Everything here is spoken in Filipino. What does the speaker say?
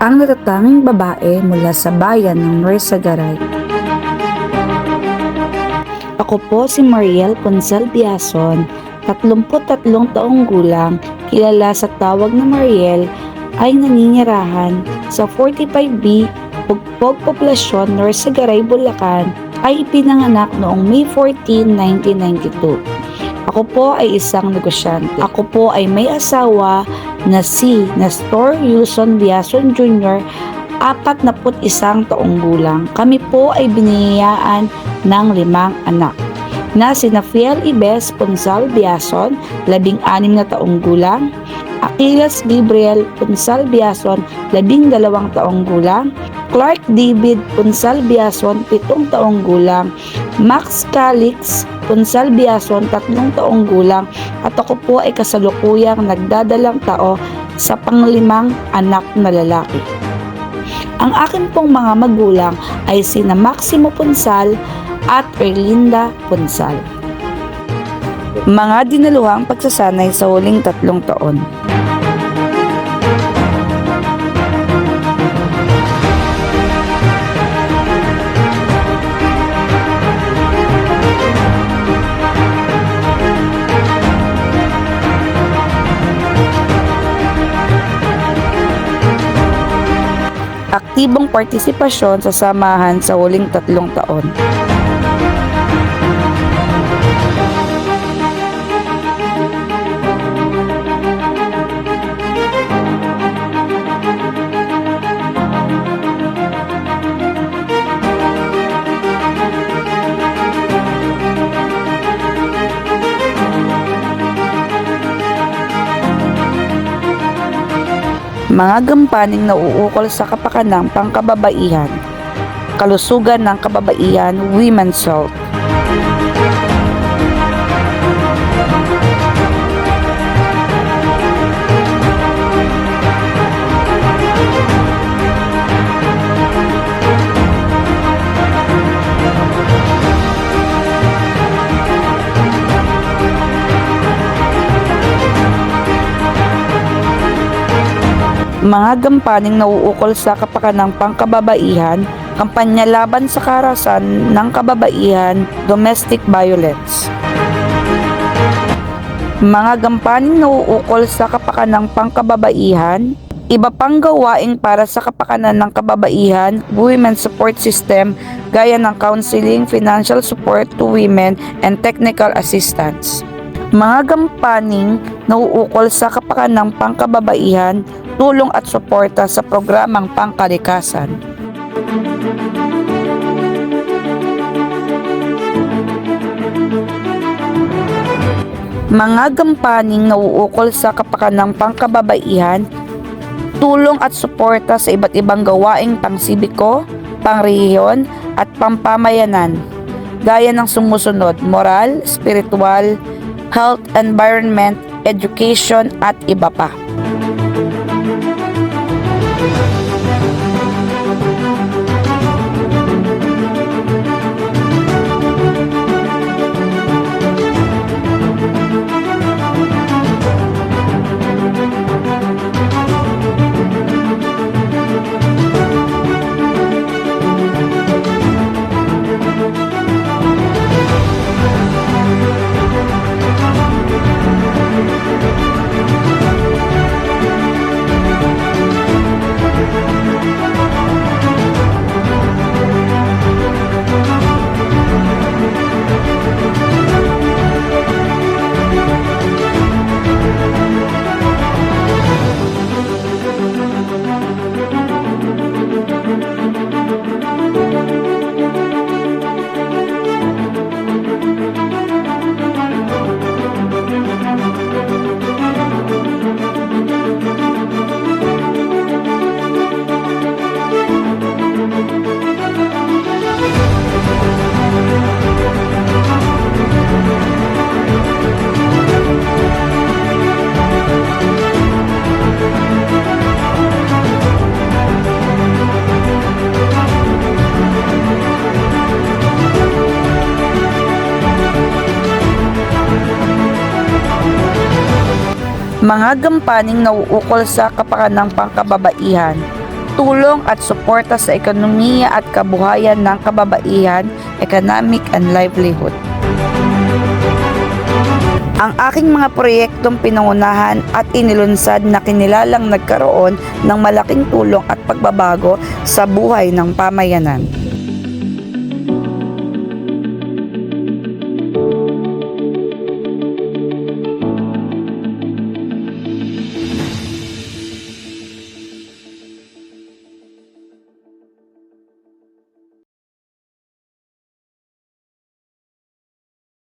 ang natatanging babae mula sa bayan ng Norsagaray. Ako po si Mariel Consal Biason, 33 taong gulang, kilala sa tawag na Mariel, ay naninirahan sa 45B, Pugpog Poblasyon, Norsagaray, Bulacan, ay ipinanganak noong May 14, 1992. Ako po ay isang negosyante. Ako po ay may asawa na si Nestor Yuson Biason Jr., 41 taong gulang. Kami po ay biniyayaan ng 5 anak na sina Fiel Ibes Consal Biason, 16 na taong gulang, Aquiles Gabriel Consal Biason, 12 taong gulang, Clark David Consal Biason, 7 taong gulang, Max Calix Consal Biason, 3 taong gulang, at ako po ay kasalukuyang nagdadalang tao sa pang-5 anak na lalaki. Ang akin pong mga magulang ay sina Maximo Consal at Erlinda Consal. Mga dinaluhang pagsasanay sa huling 3 taon. Aktibong partisipasyon sa samahan sa huling 3 taon. Mga gampaning nauukol sa kapakanang pangkababaihan, kalusugan ng kababaihan, women's health. Mga gampaning nauukol sa kapakanang pangkababaihan, kampanya laban sa karahasan ng kababaihan, domestic violence. Mga gampaning nauukol sa kapakanang pangkababaihan, iba pang gawaing para sa kapakanan ng kababaihan, women support system gaya ng counseling, financial support to women, and technical assistance. Mga gampaning nauukol sa kapakanang pangkababaihan, tulong at suporta sa programang pangkalikasan. Mga gampaning nauukol sa kapakanang pangkababaihan, tulong at suporta sa iba't ibang gawaing pangsibiko, pangrehiyon at pampamayanan, gaya ng sumusunod: moral, spiritual, health, environment, education at iba pa. mga gampaning nauukol sa kapakanang pangkababaihan, pagtulong at suporta sa ekonomiya at kabuhayan ng kababaihan, economic and livelihood. Ang aking mga proyektong pinangunahan at inilunsad na kinilalang nagkaroon ng malaking tulong at pagbabago sa buhay ng pamayanan.